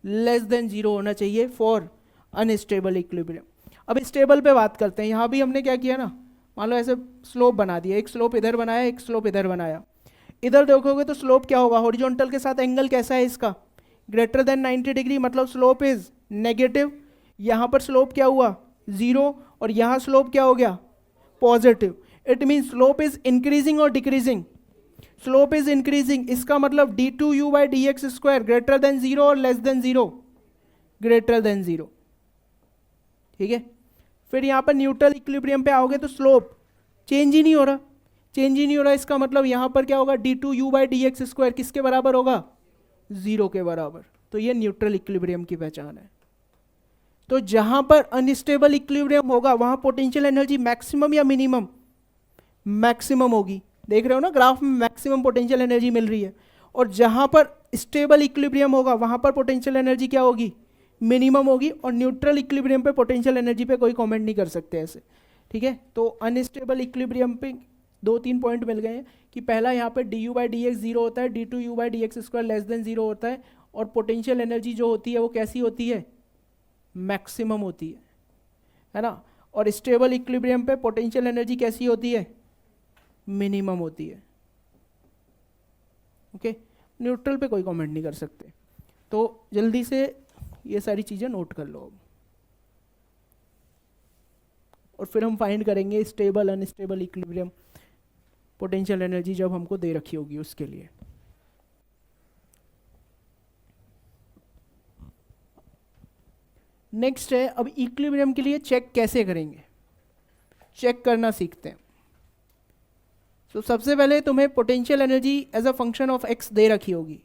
A: <0 होना चाहिए फॉर अनस्टेबल इक्विलिब्रियम। अब स्टेबल पे बात करते हैं। यहाँ भी हमने क्या किया ना, मान लो ऐसे स्लोप बना दिया, एक स्लोप इधर बनाया, एक स्लोप इधर बनाया। इधर देखोगे तो स्लोप क्या होगा, हॉरिजॉन्टल के साथ एंगल कैसा है इसका, ग्रेटर देन 90 डिग्री, मतलब स्लोप इज नेगेटिव। यहाँ पर स्लोप क्या हुआ, 0, और यहाँ स्लोप क्या हो गया, positive. It mean slope is increasing और डिक्रीजिंग, स्लोप इज इंक्रीजिंग, इसका मतलब d2u/dx² ग्रेटर देन 0 और लेस देन 0, ग्रेटर देन 0, ठीक है। फिर यहाँ पर न्यूट्रल इक्विलिब्रियम पे आओगे तो स्लोप चेंज ही नहीं हो रहा, चेंज ही नहीं हो रहा, इसका मतलब यहाँ पर क्या होगा, d2u/dx² किसके बराबर होगा, 0 के बराबर। तो ये न्यूट्रल इक्विलिब्रियम की पहचान है। तो जहां पर अनस्टेबल इक्विलिब्रियम होगा वहां पोटेंशियल एनर्जी मैक्सिमम या मिनिमम, मैक्सिमम होगी। देख रहे हो ना ग्राफ में, मैक्सिमम पोटेंशियल एनर्जी मिल रही है। और जहां पर स्टेबल इक्विलिब्रियम होगा वहां पर पोटेंशियल एनर्जी क्या होगी, मिनिमम होगी। और न्यूट्रल इक्विलिब्रियम पे पोटेंशियल एनर्जी पे कोई कमेंट नहीं कर सकते ऐसे, ठीक है। तो अनस्टेबल इक्विलिब्रियम पे 2-3 पॉइंट मिल गए हैं कि पहला यहाँ पे du/dx 0 होता है, d2u/dx² लेस देन 0 होता है, और पोटेंशियल एनर्जी जो होती है वो कैसी होती है, मैक्सिमम होती है ना। और स्टेबल इक्विलिब्रियम पे पोटेंशियल एनर्जी कैसी होती है, मिनिमम होती है। ओके, न्यूट्रल पे कोई कमेंट नहीं कर सकते। तो जल्दी से ये सारी चीज़ें नोट कर लो अब, और फिर हम फाइंड करेंगे stable unstable equilibrium potential energy जब हमको दे रखी होगी उसके लिए। नेक्स्ट है, अब इक्विलिब्रियम के लिए चेक कैसे करेंगे, चेक करना सीखते हैं। तो सबसे पहले तुम्हें potential energy as a function of x दे रखी होगी।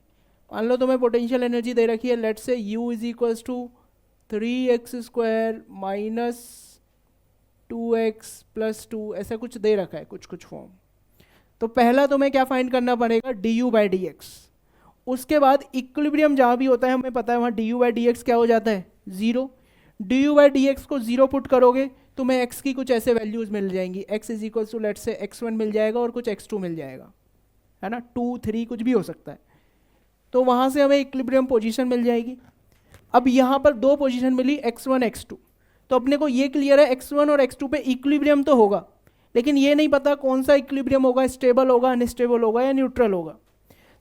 A: मान लो तुम्हें पोटेंशियल एनर्जी दे रखी है, let's say u is equals to 3x² minus 2x plus 2, ऐसा कुछ दे रखा है, कुछ फॉर्म। तो पहला तुम्हें क्या फाइंड करना पड़ेगा, du/dx। उसके बाद इक्विलिब्रियम जहाँ भी होता है हमें पता है वहाँ du/dx क्या हो जाता है, 0। du/dx को 0 पुट करोगे तुम्हें x की कुछ ऐसे वैल्यूज मिल जाएंगी, x is equal to let's say x1 मिल जाएगा और कुछ x2 मिल जाएगा, है ना, 2, 3 कुछ भी हो सकता है। तो वहाँ से हमें इक्विलिब्रियम पोजीशन मिल जाएगी। अब यहाँ पर 2 पोजीशन मिली, x1 x2। तो अपने को ये क्लियर है x1 और x2 पे इक्विलिब्रियम तो होगा, लेकिन ये नहीं पता कौन सा इक्विलिब्रियम होगा, स्टेबल होगा, अनस्टेबल होगा या न्यूट्रल होगा।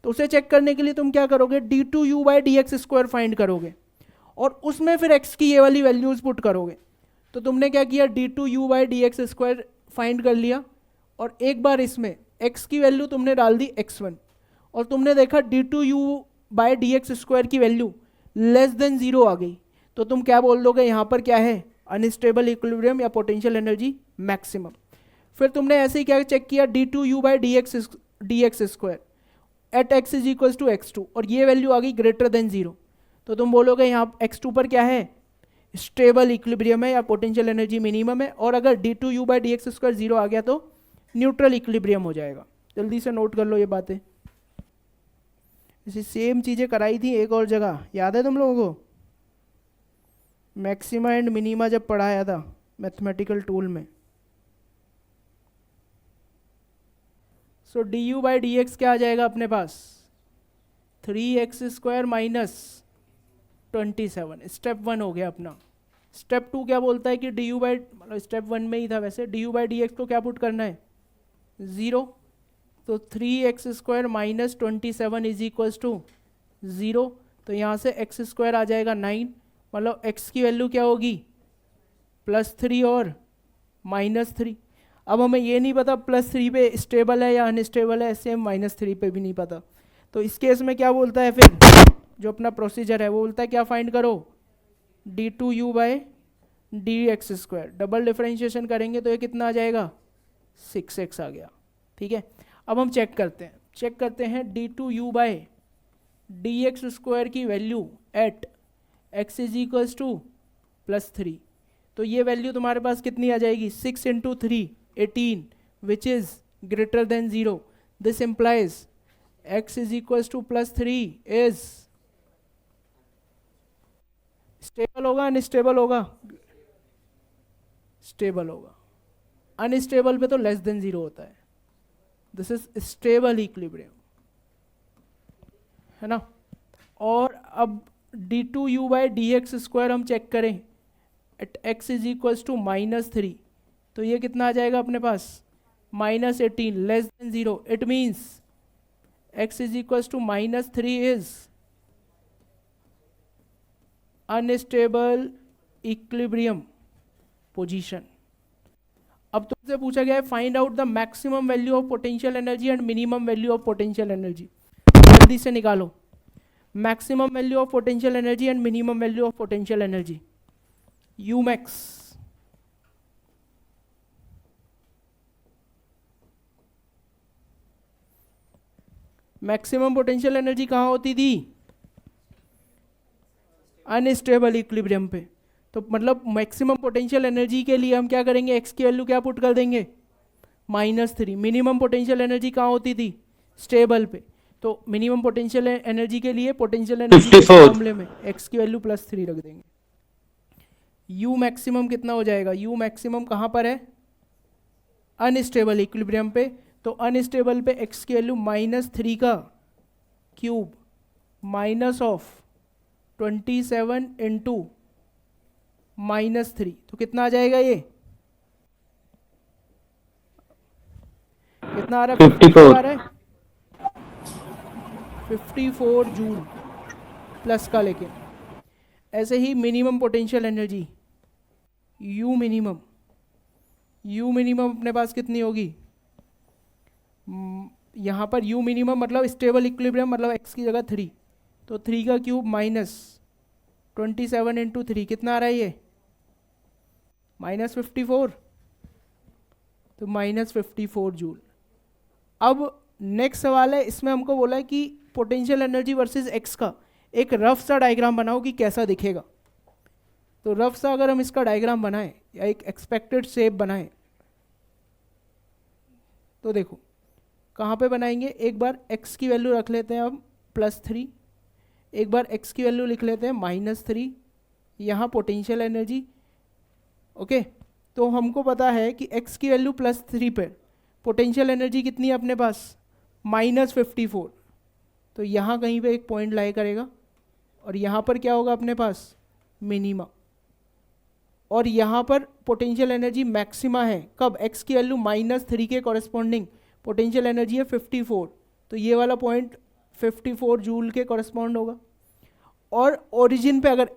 A: तो उसे चेक करने के लिए तुम क्या करोगे, d2u/dx² फाइंड करोगे और उसमें फिर x की ये वाली वैल्यूज पुट करोगे। तो तुमने क्या किया, d2u/dx² फाइंड कर लिया, और एक बार इसमें x की वैल्यू तुमने डाल दी x1, और तुमने देखा d2u/dx² की वैल्यू लेस देन 0 आ गई। तो तुम क्या बोल दोगे, यहाँ पर क्या है, अनस्टेबल इक्विलिब्रियम या पोटेंशियल एनर्जी मैक्सिमम। फिर तुमने ऐसे ही क्या चेक किया, d2u/dx² at x is equal to x2, और ये वैल्यू आ गई ग्रेटर देन 0। तो तुम बोलोगे यहाँ x2 पर क्या है, स्टेबल इक्विलिब्रियम है या पोटेंशियल एनर्जी मिनिमम है। और अगर d2u/dx² 0 आ गया तो न्यूट्रल इक्विलिब्रियम हो जाएगा। जल्दी से नोट कर लो ये बातें। इसी सेम चीज़ें कराई थी एक और जगह, याद है तुम लोगों को, मैक्सिमा एंड मिनिमा जब पढ़ाया था मैथमेटिकल टूल में। सो du/dx क्या आ जाएगा अपने पास, 3x² माइनस 27। स्टेप 1 हो गया अपना। स्टेप 2 क्या बोलता है कि मतलब स्टेप 1 में ही था वैसे, du/dx को क्या पुट करना है, 0। तो 3x² minus 27 is equals to 0। तो यहाँ से x² आ जाएगा 9, मतलब x की वैल्यू क्या होगी, +3 और -3। अब हमें ये नहीं पता +3 पे स्टेबल है या अनस्टेबल है, सेम -3 पे भी नहीं पता। तो इस केस में क्या बोलता है फिर, जो अपना प्रोसीजर है वो बोलता है क्या फाइंड करो, d2u/dx²। डबल डिफरेंशिएशन करेंगे तो ये कितना आ जाएगा, 6x आ गया, ठीक है। अब हम चेक करते हैं d2u/dx² की value at x is equals to +3। तो ये वैल्यू तुम्हारे पास कितनी आ जाएगी, 6 × 3 18, which is greater than 0। This implies x is equals to +3 is stable होगा अनस्टेबल होगा, स्टेबल होगा। अनस्टेबल पे तो लेस देन 0 होता है। दिस इज स्टेबल इक्विलिब्रियम, है ना। और अब d2u/dx² हम चेक करें at x is equals to -3, तो ये कितना आ जाएगा अपने पास, -18 less than 0। It means x is equals to -3 is unstable equilibrium position. अब तुमसे पूछा गया है find out the maximum value of potential energy and minimum value of potential energy. जल्दी से निकालो maximum value of potential energy and minimum value of potential energy, umax। Maximum potential energy कहाँ होती थी, अनस्टेबल इक्विलिब्रियम पे। तो मतलब maximum potential energy के लिए हम क्या करेंगे, एक्स की वैल्यू क्या पुट कर देंगे, -3। मिनिमम पोटेंशियल एनर्जी कहाँ होती थी, स्टेबल पे। तो मिनिमम पोटेंशियल एनर्जी के लिए पोटेंशियल एनर्जी के
E: 54
A: मामले में एक्स की वैल्यू +3 रख देंगे। यू मैक्सिमम कितना हो जाएगा, यू मैक्सिमम कहाँ पर है, अनस्टेबल इक्विलिब्रियम पे। तो अनस्टेबल पे एक्स की वैल्यू -3 का क्यूब -27 इंटू -3, तो कितना आ जाएगा, ये कितना आ रहा है, 54 आ रहा है, 54 जूल प्लस का। लेकिन ऐसे ही minimum potential energy u minimum अपने पास कितनी होगी, यहाँ पर यू मिनिमम मतलब स्टेबल इक्विलिब्रियम मतलब एक्स की जगह 3, तो 3 का क्यूब -27 इंटू 3 कितना आ रहा है, ये -54, तो -54 जूल। अब नेक्स्ट सवाल है, इसमें हमको बोला है कि पोटेंशियल एनर्जी वर्सेस एक्स का एक रफ सा डायग्राम बनाओ कि कैसा दिखेगा। तो रफ सा अगर हम इसका डायग्राम बनाएं या एक एक्सपेक्टेड शेप बनाएं, तो देखो कहाँ पे बनाएंगे, एक बार x की वैल्यू रख लेते हैं हम +3, एक बार x की वैल्यू लिख लेते हैं -3, यहाँ पोटेंशियल एनर्जी। ओके, तो हमको पता है कि x की वैल्यू +3 पर पोटेंशियल एनर्जी कितनी है अपने पास, -54। तो यहाँ कहीं पे एक पॉइंट लाई करेगा और यहाँ पर क्या होगा अपने पास, मिनिमा। और यहाँ पर पोटेंशियल एनर्जी मैक्सिमा है कब, x की वैल्यू -3 के कॉरेस्पॉन्डिंग पोटेंशियल एनर्जी है 54, तो ये वाला पॉइंट 54 जूल के कॉरेस्पॉन्ड होगा। और ओरिजिन पे अगर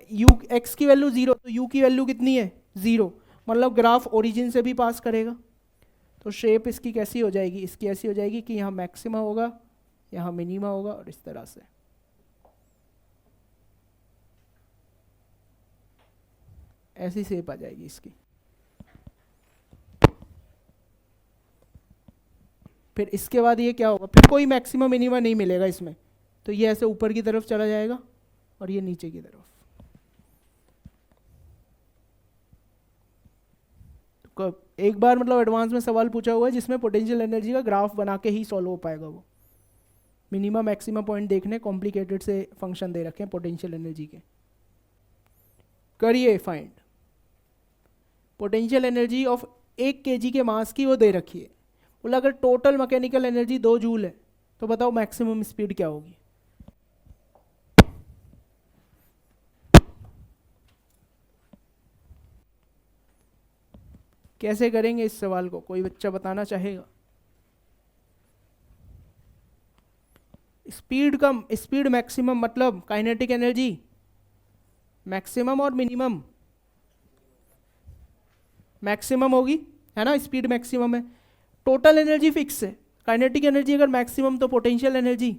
A: x की वैल्यू 0 तो u की वैल्यू कितनी है, 0, मतलब ग्राफ ओरिजिन से भी पास करेगा। तो शेप इसकी कैसी हो जाएगी, इसकी ऐसी हो जाएगी कि यहाँ मैक्सिमा होगा, यहाँ मिनिमा होगा, और इस तरह से ऐसी शेप आ जाएगी इसकी। फिर इसके बाद ये क्या होगा, फिर कोई मैक्सिमम मिनिमा नहीं मिलेगा इसमें, तो ये ऐसे ऊपर की तरफ चला जाएगा और ये नीचे की तरफ। तो एक बार मतलब एडवांस में सवाल पूछा हुआ है जिसमें पोटेंशियल एनर्जी का ग्राफ बना के ही सॉल्व हो पाएगा वो। मिनिमा मैक्सिमम पॉइंट देखने, कॉम्प्लिकेटेड से फंक्शन दे रखे हैं पोटेंशियल एनर्जी के। करिए find potential energy of 1 kg के मास की, वो दे रखी है। बोला अगर टोटल मैकेनिकल एनर्जी 2 जूल है तो बताओ मैक्सिमम स्पीड क्या होगी। कैसे करेंगे इस सवाल को, कोई बच्चा बताना चाहेगा। स्पीड मैक्सिमम मतलब काइनेटिक एनर्जी मैक्सिमम और मिनिमम, मैक्सिमम होगी है ना, स्पीड मैक्सिमम है। टोटल एनर्जी फिक्स है, काइनेटिक एनर्जी अगर मैक्सिमम तो पोटेंशियल एनर्जी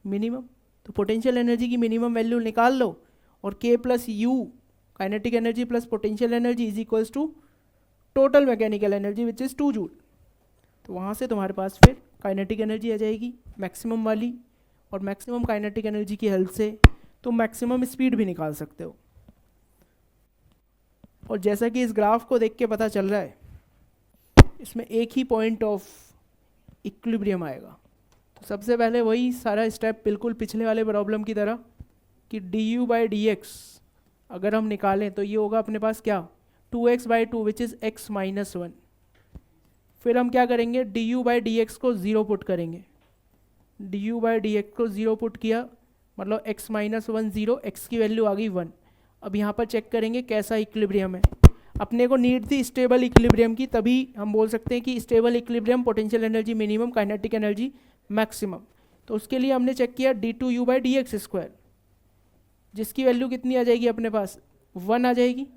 A: मिनिमम। तो पोटेंशियल एनर्जी की मिनिमम वैल्यू निकाल लो और k + u kinetic energy plus potential energy is equals to total mechanical energy which is 2 joule. तो वहाँ से तुम्हारे पास फिर काइनेटिक एनर्जी आ जाएगी मैक्सिमम वाली, और मैक्सिमम काइनेटिक एनर्जी की हेल्प से तुम मैक्सिमम स्पीड भी निकाल सकते हो। और जैसा कि इस ग्राफ को देख के पता चल रहा है, इसमें एक ही पॉइंट ऑफ इक्विलिब्रियम आएगा। तो सबसे पहले वही सारा स्टेप बिल्कुल पिछले वाले प्रॉब्लम की तरह कि du/dx अगर हम निकालें तो ये होगा अपने पास क्या, 2x/2 विच इज़ x - 1। फिर हम क्या करेंगे, du/dx को 0 पुट करेंगे। du/dx को 0 पुट किया मतलब x - 1 0, x की वैल्यू आ गई 1। अब यहाँ पर चेक करेंगे कैसा इक्विलिब्रियम है। अपने को नीड थी स्टेबल इक्विलिब्रियम की, तभी हम बोल सकते हैं कि stable equilibrium potential energy minimum, kinetic energy maximum. तो उसके लिए हमने चेक किया d2u/dx², जिसकी वैल्यू कितनी आ जाएगी अपने पास, 1 आ जाएगी।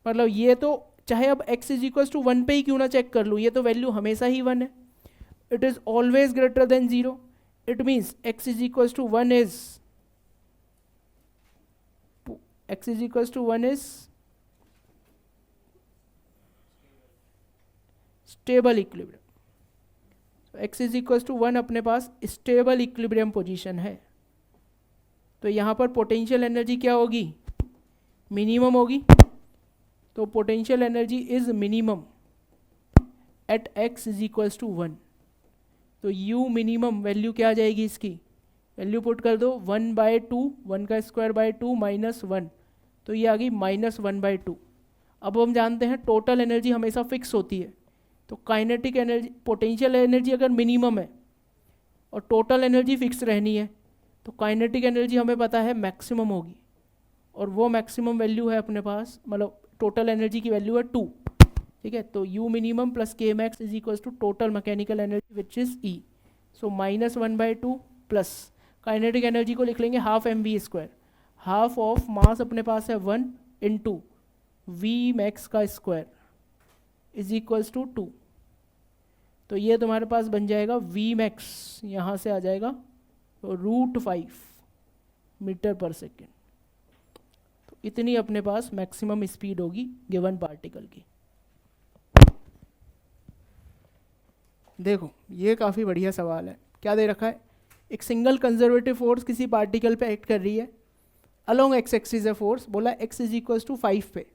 A: मतलब ये तो चाहे अब x = 1 पे ही क्यों ना चेक कर लूँ, ये तो वैल्यू हमेशा ही 1 है। It is always greater than 0, it means x = 1 is stable equilibrium. x = 1 अपने पास स्टेबल इक्विलिब्रियम पोजीशन है। तो यहाँ पर पोटेंशियल एनर्जी क्या होगी, मिनिमम होगी। तो potential energy is minimum at x is equals to 1। तो u मिनिमम वैल्यू क्या आ जाएगी, इसकी वैल्यू पुट कर दो 1/2, 1 का स्क्वायर बाय 2 माइनस 1, तो ये आ गई -1/2। अब हम जानते हैं टोटल एनर्जी हमेशा फिक्स होती है, तो काइनेटिक एनर्जी, पोटेंशियल एनर्जी अगर मिनिमम है और टोटल एनर्जी फिक्स रहनी है, तो काइनेटिक एनर्जी हमें पता है मैक्सिमम होगी, और वो मैक्सिमम वैल्यू है अपने पास, मतलब टोटल एनर्जी की वैल्यू है 2। ठीक है, तो u minimum plus k max is equals to total mechanical energy which is E। So -1/2 plus kinetic energy को लिख लेंगे half mv², half of mass अपने पास है 1 इंटू वी मैक्स का स्क्वायर इज इक्वल्स टू 2। तो ये तुम्हारे पास बन जाएगा वी मैक्स, यहाँ से आ जाएगा √5 मीटर पर सेकेंड। तो इतनी अपने पास मैक्सिमम स्पीड होगी गिवन पार्टिकल की। देखो ये काफ़ी बढ़िया सवाल है। क्या दे रखा है, एक सिंगल कंजर्वेटिव फोर्स किसी पार्टिकल पे एक्ट कर रही है, अलोंग एक्स एक्सिस है फोर्स, बोला x इज इक्वल्स टू 5 पे।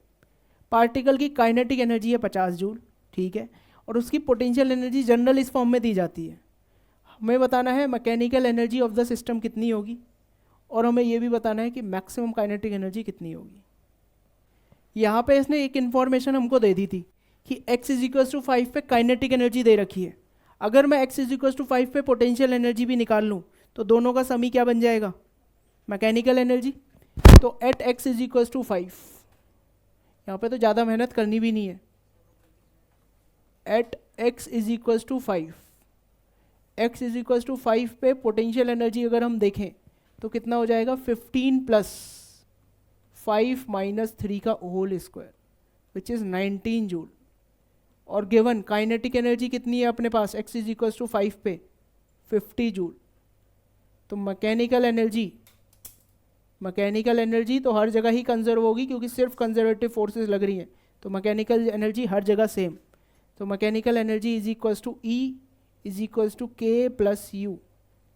A: पार्टिकल की काइनेटिक एनर्जी है 50 जूल, ठीक है, और उसकी पोटेंशियल एनर्जी जनरल इस फॉर्म में दी जाती है। हमें बताना है mechanical energy of the system कितनी होगी, और हमें ये भी बताना है कि मैक्सिमम काइनेटिक एनर्जी कितनी होगी। यहाँ पे इसने एक इन्फॉर्मेशन हमको दे दी थी कि x इज इक्वल्स टू 5 पे काइनेटिक एनर्जी दे रखी है। अगर मैं x इज इक्वल्स टू 5 पे पोटेंशियल एनर्जी भी निकाल लूँ तो दोनों का समी क्या बन जाएगा, मैकेनिकल एनर्जी। तो at x is equals to 5, यहाँ पे तो ज़्यादा मेहनत करनी भी नहीं है। At x is equals to 5, x is equals to 5 पे पोटेंशियल एनर्जी अगर हम देखें तो कितना हो जाएगा, 15 प्लस 5 माइनस 3 का whole square which is 19 joule. और गिवन काइनेटिक एनर्जी कितनी है अपने पास, x इज इक्वल्स टू 5 पे 50 जूल। तो मैकेनिकल एनर्जी तो हर जगह ही कंजर्व होगी क्योंकि सिर्फ कंजर्वेटिव फोर्सेस लग रही हैं, तो मैकेनिकल एनर्जी हर जगह सेम। तो mechanical energy is equals to E is equals to K plus U,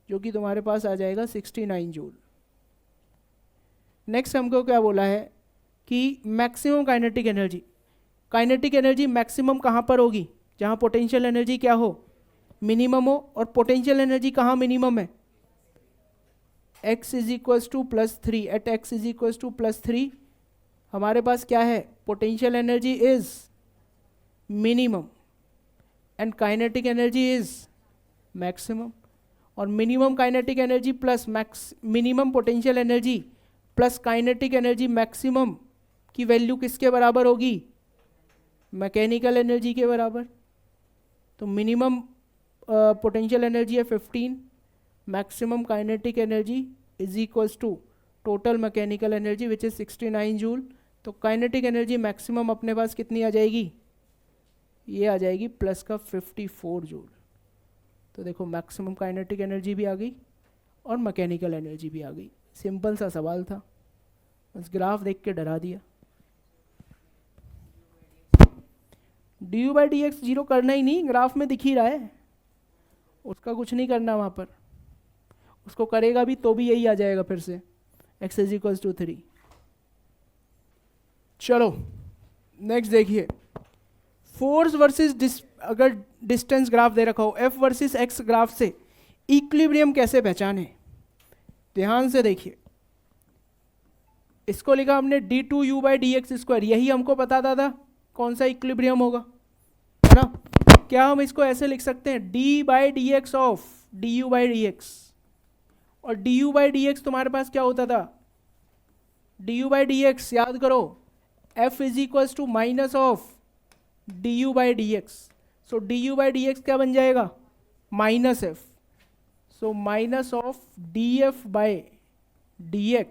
A: जो कि तुम्हारे पास आ जाएगा 69 जूल। नेक्स्ट हमको क्या बोला है कि मैक्सिमम काइनेटिक एनर्जी मैक्सिमम कहाँ पर होगी, जहाँ पोटेंशियल एनर्जी क्या हो, मिनिमम हो। और पोटेंशियल एनर्जी कहाँ मिनिमम है, x is equals to +3, at x is equals to +3 हमारे पास क्या है, potential energy is minimum and kinetic energy is maximum. और minimum kinetic energy plus minimum potential energy plus kinetic energy maximum की value किसके बराबर होगी, मैकेनिकल एनर्जी के बराबर। तो मिनिमम पोटेंशियल एनर्जी है 15, maximum kinetic energy is equals to total mechanical energy which is 69 joule. तो काइनेटिक एनर्जी मैक्सिमम अपने पास कितनी आ जाएगी, ये आ जाएगी प्लस का 54 जूल। तो देखो मैक्सिमम काइनेटिक एनर्जी भी आ गई और मैकेनिकल एनर्जी भी आ गई। सिंपल सा सवाल था, बस ग्राफ देख के डरा दिया। du/dx जीरो करना ही नहीं, ग्राफ में दिख ही रहा है, उसका कुछ नहीं करना वहाँ पर। उसको करेगा भी तो भी यही आ जाएगा फिर से, x इज इक्वल्स टू 3। चलो नेक्स्ट देखिए, फोर्स वर्सेस अगर डिस्टेंस ग्राफ दे रखा हो, f वर्सेस x ग्राफ से इक्विलिब्रियम कैसे पहचाने, ध्यान से देखिए। इसको लिखा हमने d2u/dx², यही हमको पता था कौन सा इक्विलिब्रियम होगा, है ना। क्या हम इसको ऐसे लिख सकते हैं, d/dx ऑफ du/dx, और du/dx तुम्हारे पास क्या होता था, du/dx याद करो f is equals to minus of du/dx। So du/dx क्या बन जाएगा, minus f। So minus of df/dx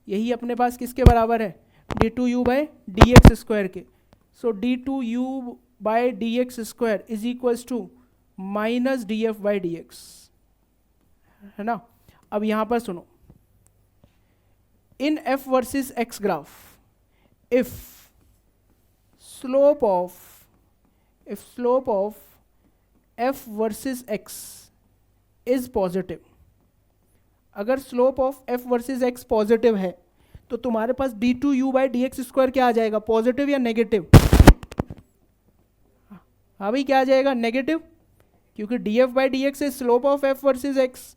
A: यही अपने पास किसके बराबर है, d2u/dx² के। So d2u/dx² is equals to minus df/dx, है ना। अब यहां पर सुनो, in f versus x graph, if slope of f versus x is positive, अगर slope of F versus x positive है तो तुम्हारे पास d two u by d x square क्या आ जाएगा, पॉजिटिव या नेगेटिव? हाँ भाई क्या आ जाएगा, नेगेटिव, क्योंकि d F by d x is slope of f versus x,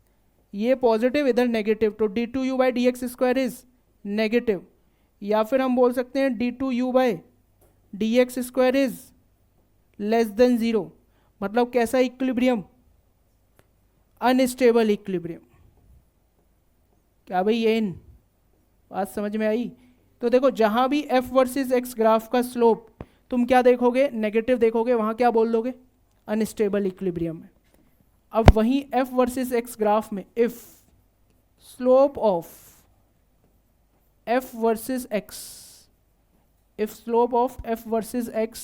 A: ये पॉजिटिव इधर नेगेटिव, तो d two u by d x square is negative. या फिर हम बोल सकते हैं d two u by d x square is less than zero, मतलब कैसा इक्विलिब्रियम, अनस्टेबल इक्विलिब्रियम। क्या भाई ये इन बात समझ में आई? तो देखो जहाँ भी एफ वर्सेस एक्स ग्राफ का स्लोप तुम क्या देखोगे, नेगेटिव देखोगे, वहाँ क्या बोल दोगे, अनस्टेबल इक्विलिब्रियम है। अब वहीं एफ वर्सेस एक्स ग्राफ में if slope of F versus x, if slope of F versus x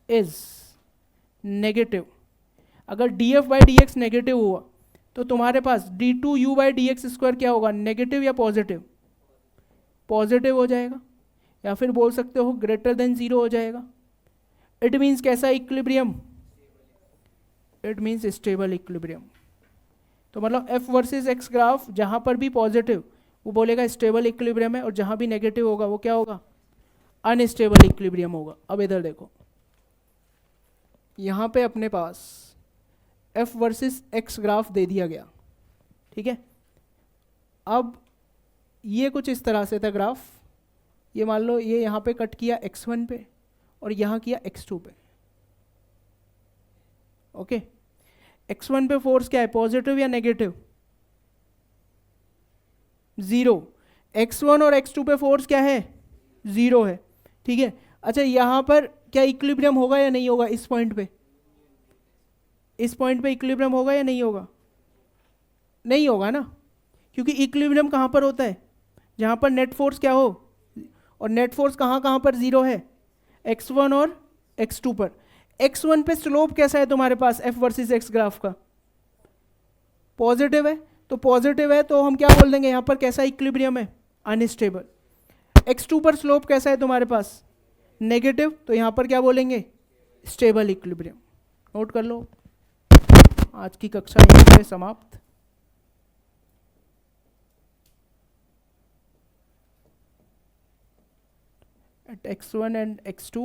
A: is negative, अगर d F by d x negative हुआ तो तुम्हारे पास d two u by d x square क्या होगा, negative या positive? Positive हो जाएगा, या फिर बोल सकते हो ग्रेटर देन ज़ीरो हो जाएगा। इट मीन्स कैसा equilibrium, it means stable equilibrium. तो मतलब एफ वर्सेस एक्स ग्राफ जहाँ पर भी पॉजिटिव वो बोलेगा स्टेबल इक्विलिब्रियम है, और जहाँ भी नेगेटिव होगा वो क्या होगा, अनस्टेबल इक्विलिब्रियम होगा। अब इधर देखो, यहाँ पे अपने पास एफ वर्सेस एक्स ग्राफ दे दिया गया, ठीक है। अब ये कुछ इस तरह से था ग्राफ, ये मान लो ये यहाँ पे कट किया x1 पे और यहाँ किया x2 पे, ओके। x1 पे फोर्स क्या है, पॉजिटिव या नेगेटिव? ज़ीरो। x1 और x2 पे फोर्स क्या है, ज़ीरो है, ठीक है। अच्छा यहाँ पर क्या इक्विलिब्रियम होगा या नहीं होगा, इस पॉइंट पे, इस पॉइंट पे इक्विलिब्रियम होगा या नहीं होगा? नहीं होगा ना, क्योंकि इक्विलिब्रियम कहाँ पर होता है, जहाँ पर नेट फोर्स क्या हो, और नेट फोर्स कहाँ कहाँ पर ज़ीरो है, x1 और x2 पर। x1 पे स्लोप कैसा है तुम्हारे पास f वर्सेस x ग्राफ का, पॉजिटिव है, तो पॉजिटिव है तो हम क्या बोल देंगे यहाँ पर कैसा इक्विलिब्रियम है, अनस्टेबल। x2 पर स्लोप कैसा है तुम्हारे पास, नेगेटिव, तो यहाँ पर क्या बोलेंगे, स्टेबल इक्विलिब्रियम। नोट कर लो, आज की कक्षा यहीं पे समाप्त। At x1 and x2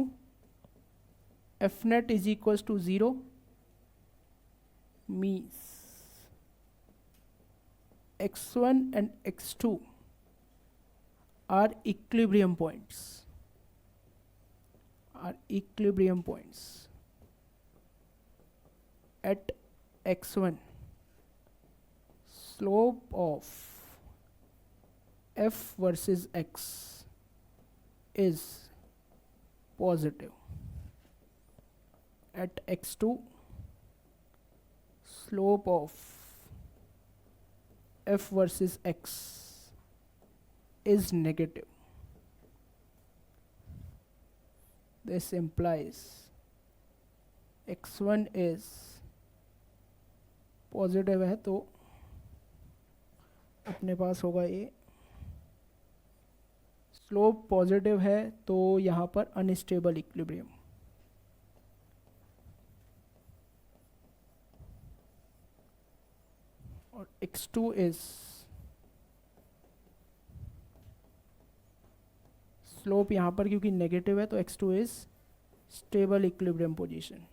A: f net is equals to 0 means x1 and x2 are equilibrium points, at x1 slope of f versus x is positive, at x2 slope of f versus x is negative. This implies x1 is positive है, तो अपने पास होगा ये, slope positive है तो यहाँ पर unstable equilibrium, और x2 इज स्लोप यहाँ पर क्योंकि नेगेटिव है तो x2 is stable equilibrium position.